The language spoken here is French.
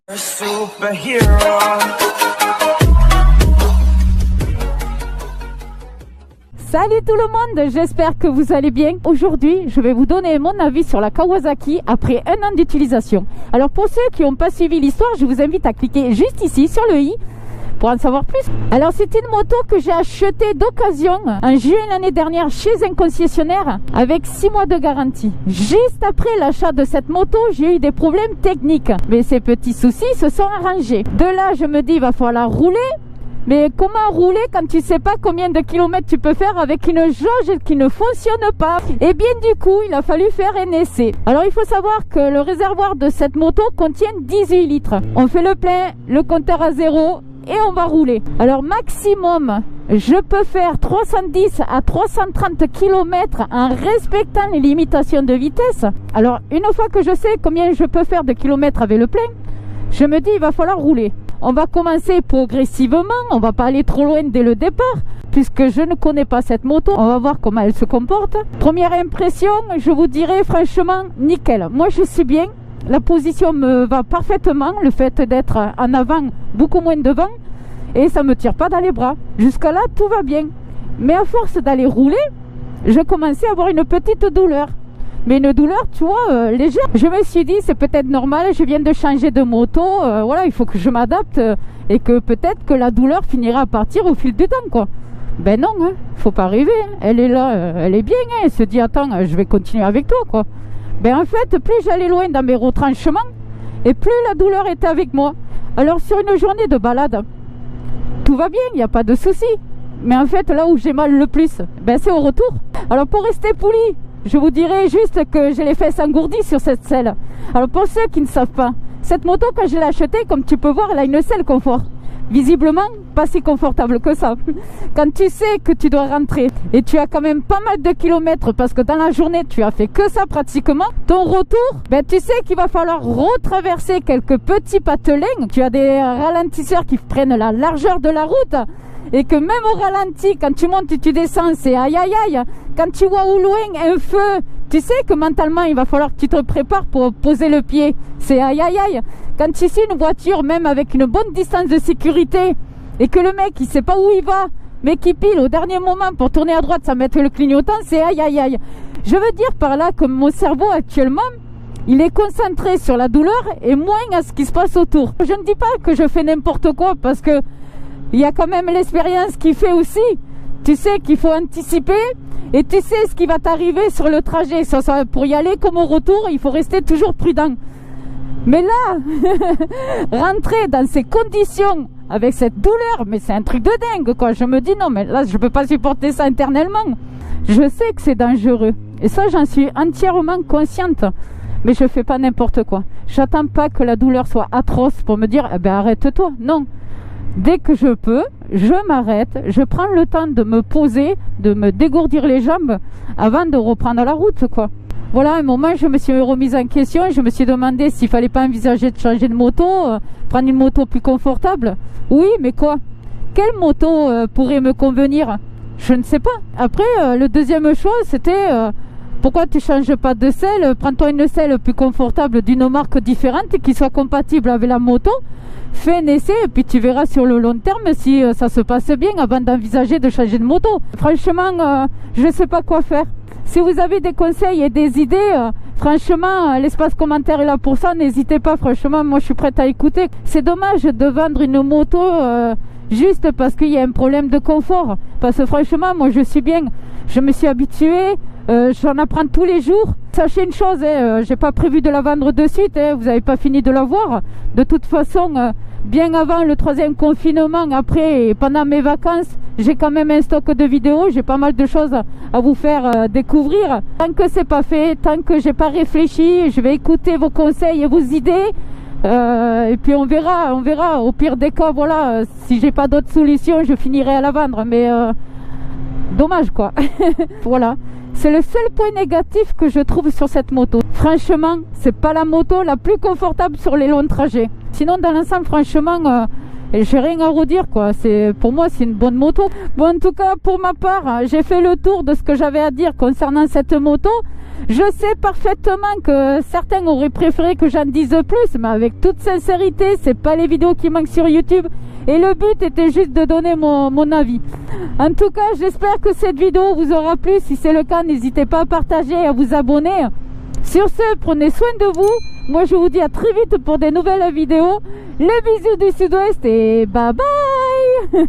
Salut tout le monde, j'espère que vous allez bien. Aujourd'hui, je vais vous donner mon avis sur la Kawasaki après un an d'utilisation. Alors pour ceux qui n'ont pas suivi l'histoire, je vous invite à cliquer juste ici sur le i pour en savoir plus. Alors c'est une moto que j'ai achetée d'occasion en juillet l'année dernière chez un concessionnaire avec 6 mois de garantie. Juste après l'achat de cette moto, j'ai eu des problèmes techniques. Mais ces petits soucis se sont arrangés. De là, je me dis, il va falloir rouler. Mais comment rouler quand tu sais pas combien de kilomètres tu peux faire avec une jauge qui ne fonctionne pas? Et bien du coup, il a fallu faire un essai. Alors il faut savoir que le réservoir de cette moto contient 18 litres. On fait le plein, le compteur à zéro et on va rouler. Alors maximum, je peux faire 310 à 330 km en respectant les limitations de vitesse. Alors une fois que je sais combien je peux faire de kilomètres avec le plein, je me dis il va falloir rouler. On va commencer progressivement, on va pas aller trop loin dès le départ, puisque je ne connais pas cette moto. On va voir comment elle se comporte. Première impression, je vous dirais franchement, nickel. Moi je suis bien, la position me va parfaitement, le fait d'être en avant, beaucoup moins devant, et ça me tire pas dans les bras. Jusqu'à là, tout va bien. Mais à force d'aller rouler, je commençais à avoir une petite douleur. Mais une douleur, tu vois, légère. Je me suis dit, c'est peut-être normal, je viens de changer de moto, voilà, il faut que je m'adapte et que peut-être que la douleur finira à partir au fil du temps, quoi. Ben non, hein, faut pas rêver, hein. Elle est là, elle est bien, hein. Elle se dit, attends, je vais continuer avec toi, quoi. Ben en fait, plus j'allais loin dans mes retranchements, et plus la douleur était avec moi. Alors sur une journée de balade, tout va bien, il n'y a pas de souci. Mais en fait, là où j'ai mal le plus, ben c'est au retour. Alors pour rester poli, je vous dirais juste que j'ai les fesses engourdies sur cette selle. Alors pour ceux qui ne savent pas, cette moto quand je l'ai achetée, comme tu peux voir, elle a une selle confort. Visiblement, pas si confortable que ça. Quand tu sais que tu dois rentrer et tu as quand même pas mal de kilomètres parce que dans la journée tu as fait que ça pratiquement, ton retour, ben tu sais qu'il va falloir retraverser quelques petits patelins. Tu as des ralentisseurs qui prennent la largeur de la route. Et que même au ralenti, quand tu montes et tu descends, c'est aïe aïe aïe. Quand tu vois au loin un feu, tu sais que mentalement il va falloir que tu te prépares pour poser le pied. C'est aïe aïe aïe. Quand tu sais une voiture, même avec une bonne distance de sécurité, et que le mec il sait pas où il va, mais qui pile au dernier moment pour tourner à droite sans mettre le clignotant, c'est aïe aïe aïe. Je veux dire par là que mon cerveau actuellement, il est concentré sur la douleur et moins à ce qui se passe autour. Je ne dis pas que je fais n'importe quoi parce que il y a quand même l'expérience qui fait aussi. Tu sais qu'il faut anticiper et tu sais ce qui va t'arriver sur le trajet. Pour y aller comme au retour, il faut rester toujours prudent. Mais là, rentrer dans ces conditions avec cette douleur, mais c'est un truc de dingue, quoi. Je me dis non, mais là, je peux pas supporter ça internellement. Je sais que c'est dangereux. Et ça, j'en suis entièrement consciente. Mais je fais pas n'importe quoi. J'attends pas que la douleur soit atroce pour me dire, eh ben arrête-toi. Non. Dès que je peux, je m'arrête, je prends le temps de me poser, de me dégourdir les jambes avant de reprendre la route, quoi. Voilà, à un moment, je me suis remise en question, je me suis demandé s'il fallait pas envisager de changer de moto, prendre une moto plus confortable. Oui, mais quoi? Quelle moto pourrait me convenir? Je ne sais pas. Après, le deuxième choix, c'était pourquoi tu changes pas de selle? Prends-toi une selle plus confortable d'une marque différente qui soit compatible avec la moto. Fais un essai et puis tu verras sur le long terme si ça se passe bien avant d'envisager de changer de moto. Franchement, je ne sais pas quoi faire. Si vous avez des conseils et des idées, franchement, l'espace commentaire est là pour ça. N'hésitez pas, franchement, moi je suis prête à écouter. C'est dommage de vendre une moto juste parce qu'il y a un problème de confort. Parce que franchement, moi je suis bien. Je me suis habituée. J'en apprends tous les jours. Sachez une chose, j'ai pas prévu de la vendre de suite, vous n'avez pas fini de la voir. De toute façon, bien avant le 3e confinement, après et pendant mes vacances, j'ai quand même un stock de vidéos, j'ai pas mal de choses à vous faire découvrir. Tant que c'est pas fait, tant que j'ai pas réfléchi, je vais écouter vos conseils et vos idées. Et puis on verra. Au pire des cas, voilà, si j'ai pas d'autres solutions, je finirai à la vendre. Mais dommage, quoi. Voilà. C'est le seul point négatif que je trouve sur cette moto. Franchement, c'est pas la moto la plus confortable sur les longs trajets. Sinon, dans l'ensemble, franchement, Et j'ai rien à redire quoi, pour moi c'est une bonne moto. Bon, en tout cas pour ma part, j'ai fait le tour de ce que j'avais à dire concernant cette moto. Je sais parfaitement que certains auraient préféré que j'en dise plus, mais avec toute sincérité, c'est pas les vidéos qui manquent sur YouTube. Et le but était juste de donner mon avis. En tout cas, j'espère que cette vidéo vous aura plu. Si c'est le cas, n'hésitez pas à partager et à vous abonner. Sur ce, prenez soin de vous. Moi, je vous dis à très vite pour des nouvelles vidéos. Le bisou du Sud-Ouest et bye bye.